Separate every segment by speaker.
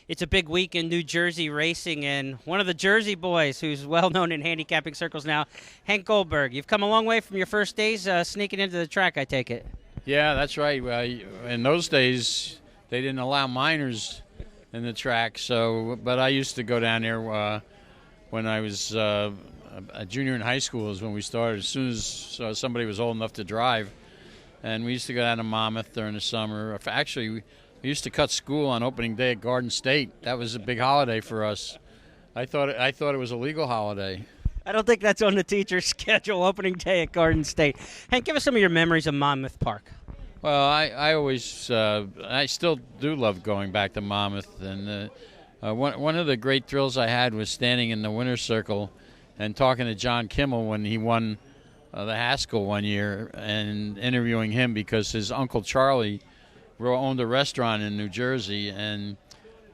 Speaker 1: It's a big week in New Jersey racing, and one of the Jersey boys who's well known in handicapping circles now, Hank Goldberg. You've come a long way from your first days sneaking into the track, I take it.
Speaker 2: Yeah, that's right. In those days, they didn't allow minors in the track, but I used to go down there when I was a junior in high school is when we started. As soon as somebody was old enough to drive, and we used to go down to Monmouth during the summer. Actually, we used to cut school on opening day at Garden State. That was a big holiday for us. I thought it was a legal holiday.
Speaker 1: I don't think that's on the teacher's schedule, opening day at Garden State. Hank, give us some of your memories of Monmouth Park.
Speaker 2: Well, I still do love going back to Monmouth. And one of the great thrills I had was standing in the winner's circle and talking to John Kimmel when he won the Haskell one year and interviewing him because his Uncle Charlie owned a restaurant in New Jersey, and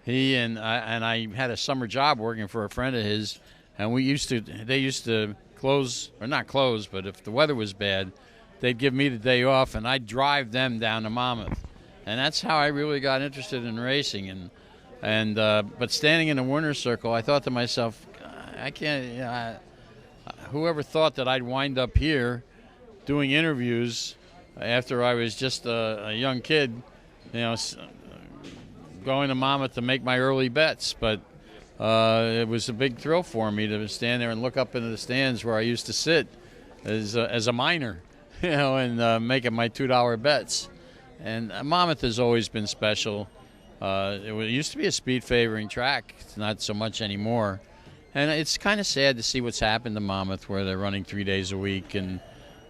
Speaker 2: I had a summer job working for a friend of his, and they used to close, or not close, but if the weather was bad, they'd give me the day off, and I'd drive them down to Monmouth, and that's how I really got interested in racing. But standing in the winner's circle, I thought to myself, I can't. Whoever thought that I'd wind up here doing interviews after I was just a young kid, going to Monmouth to make my early bets. But it was a big thrill for me to stand there and look up into the stands where I used to sit as a minor, and making my $2 bets. And Monmouth has always been special. It used to be a speed favoring track. It's not so much anymore. And it's kind of sad to see what's happened to Monmouth, where they're running 3 days a week,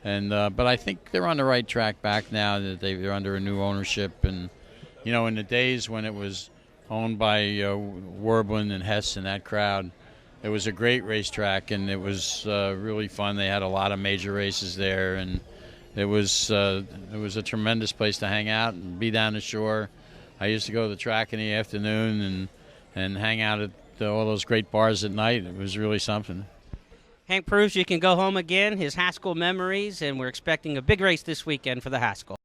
Speaker 2: but I think they're on the right track back now that they're under a new ownership. And in the days when it was owned by Werblin and Hess and that crowd, it was a great racetrack, and it was really fun. They had a lot of major races there, and it was a tremendous place to hang out and be down the shore. I used to go to the track in the afternoon and hang out at all those great bars at night. It was really something.
Speaker 1: Hank proves you can go home again, his Haskell memories, and we're expecting a big race this weekend for the Haskell.